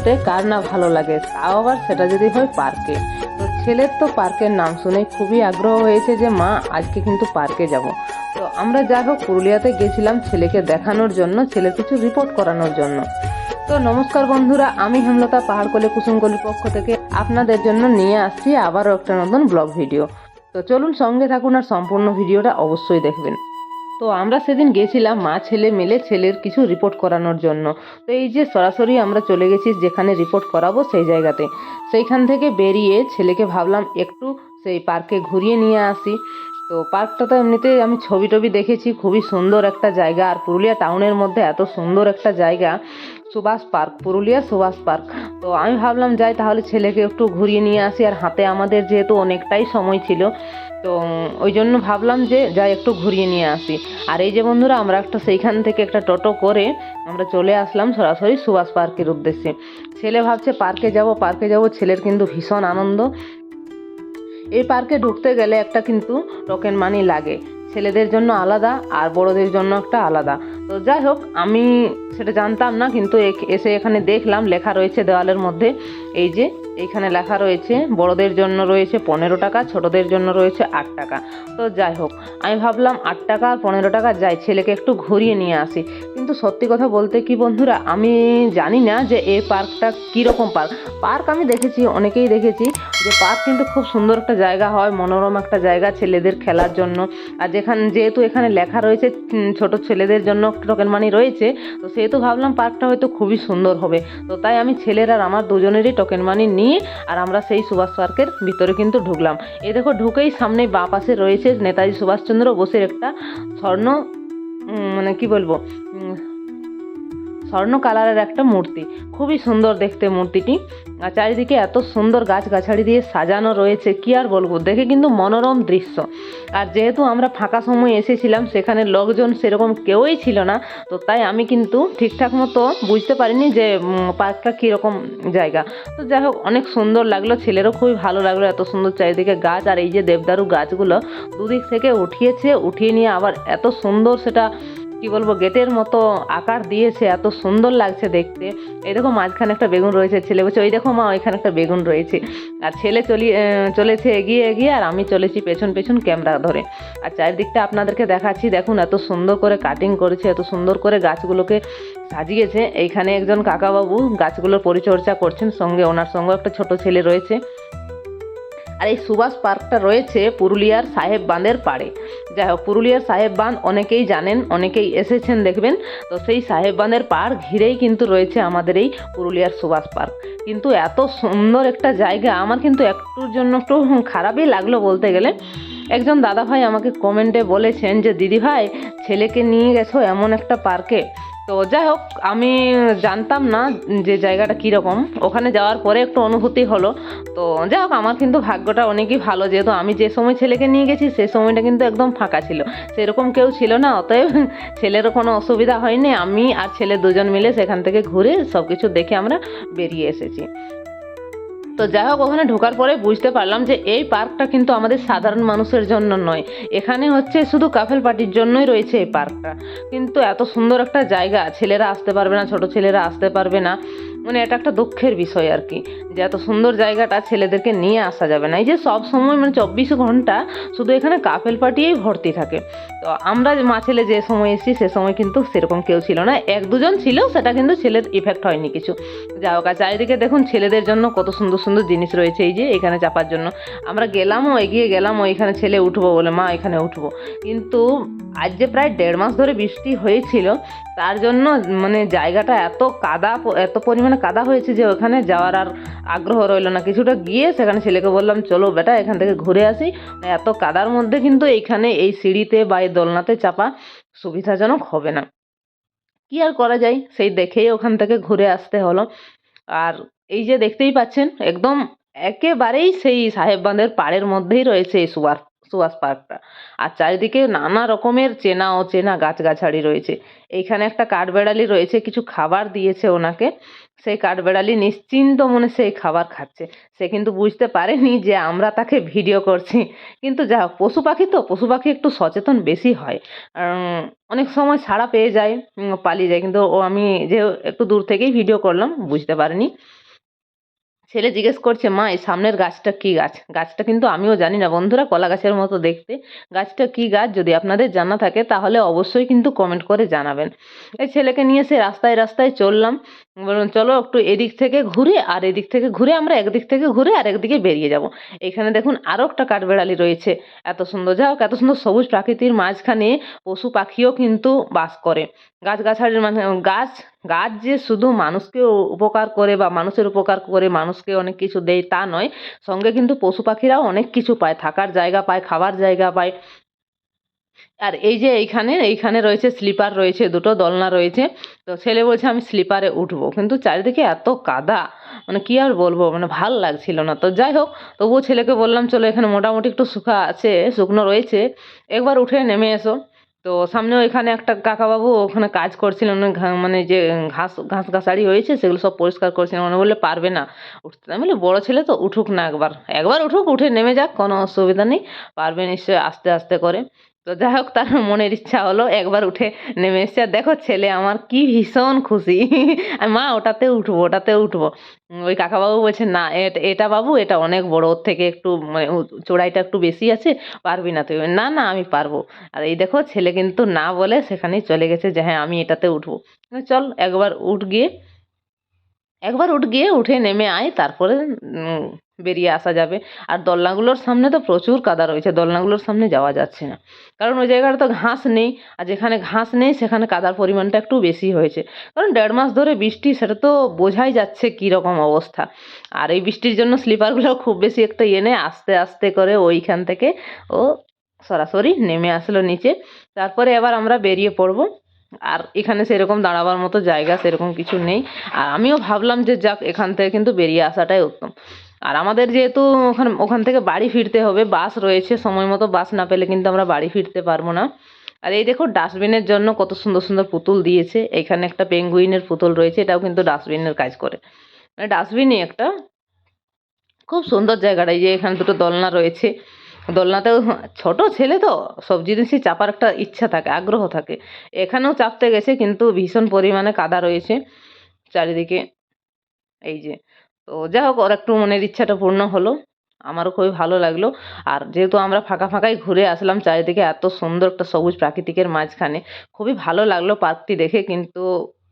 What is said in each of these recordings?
ঘুরতে কার না ভালো লাগে, তাও আবার সেটা যদি হয় পার্কে। তো ছেলের তো পার্কের নাম শুনে খুবই আগ্রহ হয়েছে যে মা আজকে কিন্তু পার্কে যাব। তো আমরা যাই হোক পুরুলিয়াতে গেছিলাম ছেলেকে দেখানোর জন্য, ছেলের কিছু রিপোর্ট করানোর জন্য। তো নমস্কার বন্ধুরা, আমি হেমলতা পাহাড়কলে কুসুমকলির পক্ষ থেকে আপনাদের জন্য নিয়ে আসছি আবারও একটা নতুন ব্লগ ভিডিও। তো চলুন সঙ্গে থাকুন আর সম্পূর্ণ ভিডিওটা অবশ্যই দেখবেন। তো আমরা সেদিন গেছিলাম মা ছেলে মিলে ছেলের কিছু রিপোর্ট করানোর জন্য। তো এই যে সরাসরি আমরা চলে গেছি যেখানে রিপোর্ট করাবো সেই জায়গাতে। সেইখান থেকে বেরিয়ে ছেলেকে ভাবলাম একটু সেই পার্কে ঘুরিয়ে নিয়ে আসি। তো পার্কটা তো এমনিতেই আমি ছবি টবি দেখেছি, খুবই সুন্দর একটা জায়গা। আর পুরুলিয়া টাউনের মধ্যে এত সুন্দর একটা জায়গা, সুভাষ পার্ক, পুরুলিয়া সুভাষ পার্ক। তো আমি ভাবলাম যাই তাহলে ছেলেকে একটু ঘুরিয়ে নিয়ে আসি। আর হাতে আমাদের যেহেতু অনেকটাই সময় ছিল, তো ওই জন্য ভাবলাম যে যাই একটু ঘুরিয়ে নিয়ে আসি। আর এই যে বন্ধুরা, আমরা সেইখান থেকে একটা টোটো করে আমরা চলে আসলাম সরাসরি সুভাষ পার্কের উদ্দেশ্যে। ছেলে ভাবছে পার্কে যাব পার্কে যাব, ছেলের কিন্তু ভীষণ আনন্দ। এই পার্কে ঢুকতে গেলে একটা কিন্তু টোকেন মানি লাগে, ছেলেদের জন্য আলাদা আর বড়দের জন্য একটা আলাদা। তো যাই হোক, আমি সেটা জানতাম না, কিন্তু এসে এখানে দেখলাম লেখা রয়েছে দেওয়ালের মধ্যে। এই যে এইখানে লেখা রয়েছে বড়দের জন্য রয়েছে 15 টাকা, ছোটদের জন্য রয়েছে 8 টাকা। তো যাই হোক, আমি ভাবলাম 8 টাকা আর 15 টাকা যাই ছেলেকে একটু ঘুরিয়ে নিয়ে আসি। কিন্তু সত্যি কথা বলতে কি বন্ধুরা, আমি জানি না যে এই পার্কটা কীরকম পার্ক। পার্ক আমি দেখেছি, অনেকেই দেখেছি যে পার্ক কিন্তু খুব সুন্দর একটা জায়গা হয়, মনোরম একটা জায়গা ছেলেদের খেলার জন্য। আর যেহেতু এখানে লেখা রয়েছে ছোট ছেলেদের জন্য টোকেন মানি রয়েছে, তো সেহেতু ভাবলাম পার্কটা হয়তো খুবই সুন্দর হবে। তো তাই আমি ছেলের আর আমার দুজনেরই টোকেন মানি নিয়ে আর আমরা সেই সুভাষ পার্কের ভিতরে কিন্তু ঢুকলাম। এই দেখো, ঢুকেই সামনে বাঁ পাশে রয়েছে নেতাজি সুভাষচন্দ্র বোসের একটা স্বর্ণ মানে কি বলবো, স্বর্ণ কালারের একটা মূর্তি, খুবই সুন্দর দেখতে মূর্তিটি। আর চারিদিকে এত সুন্দর গাছগাছালি দিয়ে সাজানো রয়েছে, কি আর বলবো, দেখে কিন্তু মনোরম দৃশ্য। আর যেহেতু আমরা ফাঁকা সময় এসেছিলাম, সেখানে লোকজন সেরকম কেউই ছিল না, তো তাই আমি কিন্তু ঠিকঠাক মতো বুঝতে পারিনি যে পার্কটা কীরকম জায়গা। তো যাই হোক, অনেক সুন্দর লাগলো, ছেলেরও খুবই ভালো লাগলো, এত সুন্দর চারিদিকে গাছ। আর এই যে দেবদারু গাছগুলো দুদিক থেকে উঠিয়ে নিয়ে আবার এত সুন্দর সেটা কি বলবো গেটের মতো আকার দিয়েছে, এত সুন্দর লাগছে দেখতে। এই দেখো মাঝখানে একটা বেগুন রয়েছে, ছেলে বলছে ওই দেখো মা ওইখানে একটা বেগুন রয়েছে। আর ছেলে চলেছে এগিয়ে এগিয়ে, আর আমি চলেছি পেছন পেছন ক্যামেরা ধরে। আর চারিদিকটা আপনাদেরকে দেখাচ্ছি, দেখুন এত সুন্দর করে কাটিং করেছে, এত সুন্দর করে গাছগুলোকে সাজিয়েছে। এইখানে একজন কাকাবাবু গাছগুলোর পরিচর্যা করছেন, সঙ্গে ওনার সঙ্গে একটা ছোট ছেলে রয়েছে। আর এই সুভাষ পার্কটা রয়েছে পুরুলিয়ার সাহেব বাঁধের পাড়ে। যাই হোক, পুরুলিয়ার সাহেব বাঁধ অনেকেই জানেন, অনেকেই এসেছেন দেখবেন। তো সেই সাহেব বাঁধের পাড় ঘিরেই কিন্তু রয়েছে আমাদের এই পুরুলিয়ার সুভাষ পার্ক। কিন্তু এত সুন্দর একটা জায়গা, আমার কিন্তু একটুর জন্য একটু খারাপই লাগলো বলতে গেলে। একজন দাদা ভাই আমাকে কমেন্টে বলেছেন যে দিদি ভাই, ছেলেকে নিয়ে গেছো এমন একটা পার্কে। তো যাই হোক, আমি জানতাম না যে জায়গাটা কীরকম, ওখানে যাওয়ার পরে একটু অনুভূতি হলো। তো যাই হোক, আমার কিন্তু ভাগ্যটা অনেকই ভালো, যেহেতু আমি যে সময় ছেলেকে নিয়ে গেছি সেই সময়টা কিন্তু একদম ফাঁকা ছিল, সেরকম কেউ ছিল না। অতএব ছেলেরও কোনো অসুবিধা হয়নি, আমি আর ছেলে দুজন মিলে সেখান থেকে ঘুরে সব কিছু দেখে আমরা বেরিয়ে এসেছি। তো যাই হোক, ওখানে ঢোকার পরে বুঝতে পারলাম যে এই পার্কটা কিন্তু আমাদের সাধারণ মানুষের জন্য নয়, এখানে হচ্ছে শুধু কাপল পার্টির জন্যই রয়েছে এই পার্কটা। কিন্তু এত সুন্দর একটা জায়গা, ছেলেরা আসতে পারবে না, ছোট ছেলেরা আসতে পারবে না, মানে এটা একটা দুঃখের বিষয় আর কি, যে এত সুন্দর জায়গাটা ছেলেদেরকে নিয়ে আসা যাবে না। এই যে সব সময় মানে 24 ঘন্টা শুধু এখানে কাপল পার্টিই ভর্তি থাকে। তো আমরা মা ছেলে যে সময় এসেছি সে সময় কিন্তু সেরকম কেউ ছিল না, এক দুজন ছিল, সেটা কিন্তু ছেলের ইফেক্ট হয়নি কিছু। যাই হোক, আর চারিদিকে দেখুন ছেলেদের জন্য কত সুন্দর সুন্দর জিনিস রয়েছে। এই যে এখানে চাপার জন্য আমরা গেলামও, এগিয়ে গেলামও, এখানে ছেলে উঠবো বলে মা এখানে উঠবো। কিন্তু আজ যে প্রায় 1.5 মাস ধরে বৃষ্টি হয়েছিল, তার জন্য মানে জায়গাটা এত পরিমাণে কাদা হয়েছে যে ওখানে যাওয়ার আর আগ্রহ রইল না। কিছুটা গিয়ে সেখানে ছেলেকে বললাম চলো বেটা এখান থেকে ঘুরে আসি, এত কাদার মধ্যে কিন্তু এইখানে এই সিঁড়িতে বা এই দোলনাতে চাপা সুবিধাজনক হবে না। কি আর করা যায়, সেই দেখেই ওখান থেকে ঘুরে আসতে হলো। আর এই যে দেখতেই পাচ্ছেন, একদম একেবারেই সেই সাহেব বাঁধের পাড়ের মধ্যেই রয়েছে এই সুভাষ পার্কটা। আর চারিদিকে নানা রকমের চেনা অচেনা গাছগাছালি রয়েছে। এইখানে একটা কাঠবেড়ালি রয়েছে, কিছু খাবার দিয়েছে ওনাকে। সেই কাঠবেড়ালি নিশ্চিন্ত মনে সেই খাবার খাচ্ছে। সে কিন্তু বুঝতে পারেনি যে আমরা তাকে ভিডিও করছি। কিন্তু যা হোক, পশু পাখি তো, পশু পাখি একটু সচেতন বেশি হয়। অনেক সময় ছাড়া পেয়ে যায়, পালিয়ে যায়। কিন্তু আমি যে একটু দূর থেকেই ভিডিও করলাম, বুঝতে পারিনি। ছেলে জিজ্ঞেস করছে, মা এই সামনের গাছটা কি গাছ? গাছটা কিন্তু আমিও জানি না বন্ধুরা, কলা গাছের মতো দেখতে। গাছটা কি গাছ যদি আপনাদের জানা থাকে তাহলে অবশ্যই কিন্তু কমেন্ট করে জানাবেন। এই ছেলেকে নিয়ে সে রাস্তায় রাস্তায় চললাম। বললাম চলো একটু এদিক থেকে ঘুরে, আর এদিক থেকে ঘুরে আমরা একদিক থেকে ঘুরে আর একদিকে বেরিয়ে যাব। এখানে দেখুন আরও একটা কাঠবেড়ালি রয়েছে। এত সুন্দর, যা হোক, এত সুন্দর সবুজ প্রাকৃতির মাঝখানে পশু পাখিও কিন্তু বাস করে। গাছগাছালির মানে গাছ গাছ যে শুধু মানুষকে উপকার করে বা মানুষের উপকার করে মানুষকে অনেক কিছু দেয় তা নয়, সঙ্গে কিন্তু পশু পাখিরাও অনেক কিছু পায়, থাকার জায়গা পায়, খাবার জায়গা পায়। আর এই যে এইখানে রয়েছে স্লিপার, রয়েছে দুটো দোলনা রয়েছে। তো ছেলে বলছে আমি স্লিপারে উঠবো, কিন্তু চারিদিকে এত কাদা, মানে কি আর বলবো, মানে ভাল লাগছিল না। তো যাই হোক, তবুও ছেলেকে বললাম চলো এখানে মোটামুটি একটু শুকনো রয়েছে, একবার উঠে নেমে এসো। তো সামনে ওইখানে একটা কাকাবাবু ওখানে কাজ করছিলেন, উনি মানে যে ঘাস গাছাড়ি হয়েছে সেগুলো সব পরিষ্কার করছিলেন। উনি বললে পারবে না উঠতে। আমি বলি বড় ছেলে তো, উঠুক না, একবার একবার উঠুক, উঠে নেমে যাক, কোনো অসুবিধা নেই, পারবে নিশ্চয়ই আস্তে আস্তে করে। তো যাই হোক, তার মনের ইচ্ছা হলো, একবার উঠে নেমে এসছে। আর দেখো ছেলে আমার কি ভীষণ খুশি। আর মা ওটাতে উঠবো, ওটাতে উঠবো। ওই কাকাবাবু বলছে না, এটা বাবু, এটা অনেক বড়, ওর থেকে একটু মানে চোড়াইটা একটু বেশি আছে, পারবি না তুই। না না, আমি পারবো। আর এই দেখো ছেলে কিন্তু না বলে সেখানেই চলে গেছে যে হ্যাঁ আমি এটাতে উঠবো। চল একবার গিয়ে উঠে নেমে আয়, তারপরে বেরিয়ে আসা যাবে। আর দোলনাগুলোর সামনে তো প্রচুর কাদা রয়েছে, দোলনাগুলোর সামনে যাওয়া যাচ্ছে না, কারণ ওই জায়গাটা তো ঘাস নেই। আর যেখানে ঘাস নেই সেখানে কাদার পরিমাণটা একটু বেশি হয়েছে, কারণ 1.5 মাস ধরে বৃষ্টি, সেটা তো বোঝাই যাচ্ছে কীরকম অবস্থা। আর এই বৃষ্টির জন্য স্লিপারগুলো খুব বেশি একটা নেই, আস্তে আস্তে করে ওইখান থেকে ও সরাসরি নেমে আসলো নিচে। তারপরে এবার আমরা বেরিয়ে পড়বো। আর এখানে সেরকম দাঁড়াবার মতো জায়গা সেরকম কিছু নেই। আর আমিও ভাবলাম যে যাক, এখান থেকে কিন্তু বেরিয়ে আসাটাই উত্তম। আর আমাদের যেহেতু ওখান থেকে বাড়ি ফিরতে হবে, বাস রয়েছে, সময় মতো বাস না পেলে কিন্তু আমরা বাড়ি ফিরতে পারবো না। আর এই দেখো ডাস্টবিনের জন্য কত সুন্দর সুন্দর পুতুল দিয়েছে। এখানে একটা পেঙ্গুইনের পুতুল রয়েছে, এটাও কিন্তু ডাস্টবিনের কাজ করে, মানে ডাস্টবিনই একটা। খুব সুন্দর জায়গাটা। এই যে এখানে দুটো দোলনা রয়েছে, দোলনাতেও ছোট ছেলে তো সব জিনিসই চাপার একটা ইচ্ছা থাকে, আগ্রহ থাকে। এখানেও চাপতে গেছে, কিন্তু ভীষণ পরিমাণে কাদা রয়েছে চারিদিকে। এই যে, তো যাই হোক, ওর একটু মনের ইচ্ছাটা পূর্ণ হলো, আমারও খুবই ভালো লাগলো। আর যেহেতু আমরা ফাঁকা ফাঁকাই ঘুরে আসলাম, চারিদিকে এত সুন্দর একটা সবুজ প্রাকৃতিকের মাঝখানে, খুবই ভালো লাগলো পার্কটি দেখে। কিন্তু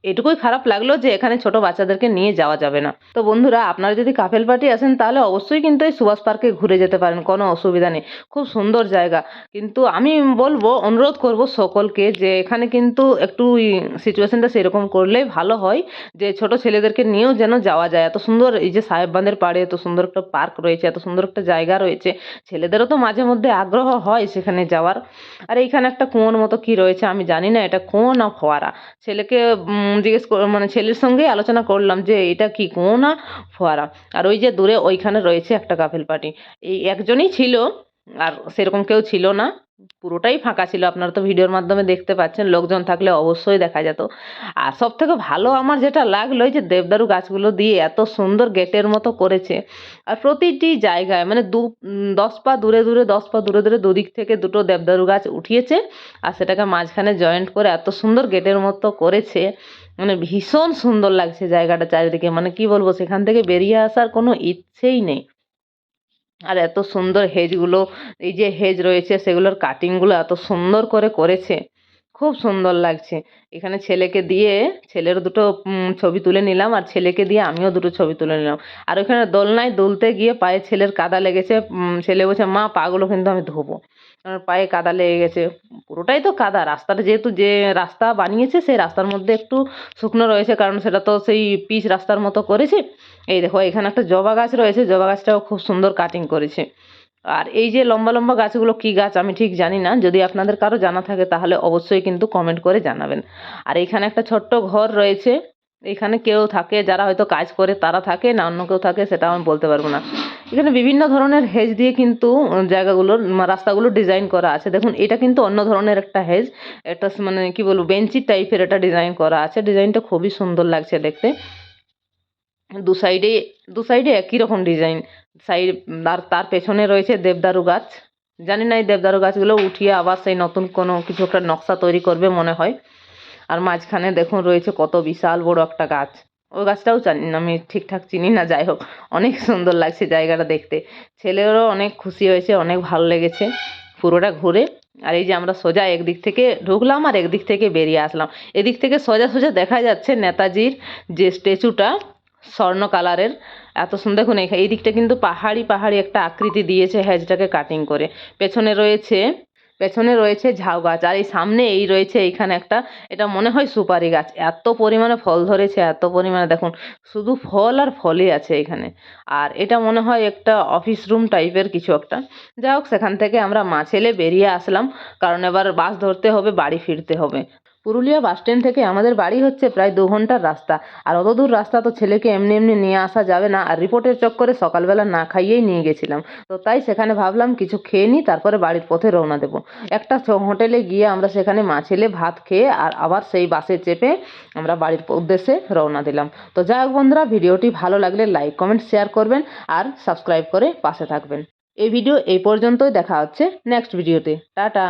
এটুকুই খারাপ লাগলো যে এখানে ছোট বাচ্চাদেরকে নিয়ে যাওয়া যাবে না। তো বন্ধুরা, আপনারা যদি কাপেল পার্টি আসেন তাহলে অবশ্যই কিন্তু এই সুভাষ পার্কে ঘুরে যেতে পারেন, কোনো অসুবিধা নেই, খুব সুন্দর জায়গা। কিন্তু আমি বলবো, অনুরোধ করব সকলকে যে এখানে কিন্তু একটু সিচুয়েশনটা সেরকম করলেই ভালো হয়, যে ছোট ছেলেদেরকে নিয়েও যেন যাওয়া যায়। এত সুন্দর এই যে সাহেব বাঁধের পাড়ে এত সুন্দর একটা পার্ক রয়েছে, এত সুন্দর একটা জায়গা রয়েছে, ছেলেদেরও তো মাঝে মধ্যে আগ্রহ হয় সেখানে যাওয়ার। আর এইখানে একটা কুয়োর মতো কি রয়েছে আমি জানি না, এটা কুয়ো না ফোয়ারা। ছেলেকে মানে ছেলের সঙ্গেই আলোচনা করলাম যে এটা কি কুয়ো না ফোয়ারা। আর ওই যে দূরে ওইখানে রয়েছে একটা কাপেল পার্টি, এই একজনই ছিল, আর সেরকম কেউ ছিল না, পুরোটাই ফাঁকা ছিল। আপনারা তো ভিডিওর মাধ্যমে দেখতে পাচ্ছেন, লোকজন থাকলে অবশ্যই দেখা যেত। আর সব থেকে ভালো আমার যেটা লাগলো, এই যে দেবদারু গাছগুলো দিয়ে এত সুন্দর গেটের মতো করেছে। আর প্রতিটি জায়গায় মানে 10 পা দূরে দূরে, 10 পা দূরে দূরে দুদিক থেকে দুটো দেবদারু গাছ উঠিয়েছে, আর সেটাকে মাঝখানে জয়েন্ট করে এত সুন্দর গেটের মতো করেছে। মানে ভীষণ সুন্দর লাগছে জায়গাটা চারিদিকে, মানে কি বলবো, সেখান থেকে বেরিয়ে আসার কোনো ইচ্ছেই নেই। আর এত সুন্দর হেজগুলো, এই যে হেজ রয়েছে সেগুলোর কাটিংগুলো এত সুন্দর করে করেছে, খুব সুন্দর লাগছে। এখানে ছেলেকে দিয়ে ছেলের দুটো ছবি তুলে নিলাম, আর ছেলেকে দিয়ে আমিও দুটো ছবি তুলে নিলাম। আর ওখানে দোলনায় দুলতে গিয়ে পায়ে ছেলের কাদা লেগেছে। ছেলে বলছে মা পাগুলো কিন্তু আমি ধোবো, আমার পায়ে কাদা লেগে গেছে। পুরোটাই তো কাদা, রাস্তাটা যেহেতু যে রাস্তা বানিয়েছে সেই রাস্তার মধ্যে একটু শুকনো রয়েছে, কারণ সেটা তো সেই পিচ রাস্তার মতো করেছে। এই দেখো এখানে একটা জবা গাছ রয়েছে, জবা গাছটাও খুব সুন্দর কাটিং করেছে। আর এই যে লম্বা লম্বা গাছগুলো কি গাছ আমি ঠিক জানি না, যদি আপনাদের কারো জানা থাকে তাহলে অবশ্যই কিন্তু কমেন্ট করে জানাবেন। আর এখানে একটা ছোট্ট ঘর রয়েছে, এখানে কেউ থাকে যারা হয়তো কাজ করে তারা থাকে, না অন্য কেউ থাকে সেটা আমি বলতে পারবো না। এখানে বিভিন্ন ধরনের হেজ দিয়ে কিন্তু জায়গাগুলোর রাস্তাগুলো ডিজাইন করা আছে। দেখুন এটা কিন্তু অন্য ধরনের একটা হেজ, এটা মানে কি বলবো বেঞ্চি টাইপের এটা ডিজাইন করা আছে। ডিজাইনটা খুবই সুন্দর লাগছে দেখতে। দু সাইডে দু সাইডে একই রকম ডিজাইন। সাইড আর তার পেছনে রয়েছে দেবদারু গাছ। জানি না এই দেবদারু গাছগুলো উঠিয়ে আবার সেই নতুন কোনো কিছু একটা নকশা তৈরি করবে মনে হয়। আর মাঝখানে দেখুন রয়েছে কত বিশাল বড় একটা গাছ। ওই গাছটাও জানি না, আমি ঠিকঠাক চিনি না, যাই হোক অনেক সুন্দর লাগছে জায়গাটা দেখতে। ছেলেরও অনেক খুশি হয়েছে, অনেক ভালো লেগেছে পুরোটা ঘুরে। আর এই যে আমরা সোজা একদিক থেকে ঢুকলাম আর একদিক থেকে বেরিয়ে আসলাম। এদিক থেকে সোজা সোজা দেখা যাচ্ছে নেতাজির যে স্ট্যাচুটা স্বর্ণ কালারের, এত সুন্দর। দেখুন এই দিকটা কিন্তু পাহাড়ি পাহাড়ি একটা আকৃতি দিয়েছে হেজটাকে কাটিং করে। পেছনে রয়েছে ঝাউ গাছ, আর এই সামনে এই রয়েছে এইখানে একটা, এটা মনে হয় সুপারি গাছ। এত পরিমাণে ফল ধরেছে, এত পরিমাণে দেখুন শুধু ফল আর ফলই আছে এখানে। আর এটা মনে হয় একটা অফিস রুম টাইপের কিছু একটা। যাই হোক সেখান থেকে আমরা মাছেলে বেরিয়ে আসলাম, কারণ এবার বাস ধরতে হবে, বাড়ি ফিরতে হবে। পুরুলিয়া বাস স্ট্যান্ড থেকে আমাদের বাড়ি হচ্ছে প্রায় 2 ঘন্টার রাস্তা। আর অত দূর রাস্তা তো ছেলেকে এমনি এমনি নিয়ে আসা যাবে না, আর রিপোর্টের চক্করে সকালবেলা না খাইয়েই নিয়ে গেছিলাম। তো তাই সেখানে ভাবলাম কিছু খেয়ে নিই, তারপরে বাড়ির পথে রওনা দেবো। একটা হোটেলে গিয়ে আমরা সেখানে মাছেলে ভাত খেয়ে আর আবার সেই বাসে চেপে আমরা বাড়ির উদ্দেশ্যে রওনা দিলাম। তো যাই হোক বন্ধুরা, ভিডিওটি ভালো লাগলে লাইক কমেন্ট শেয়ার করবেন আর সাবস্ক্রাইব করে পাশে থাকবেন। এই ভিডিও এই পর্যন্তই, দেখা হচ্ছে নেক্সট ভিডিওতে। টাটা।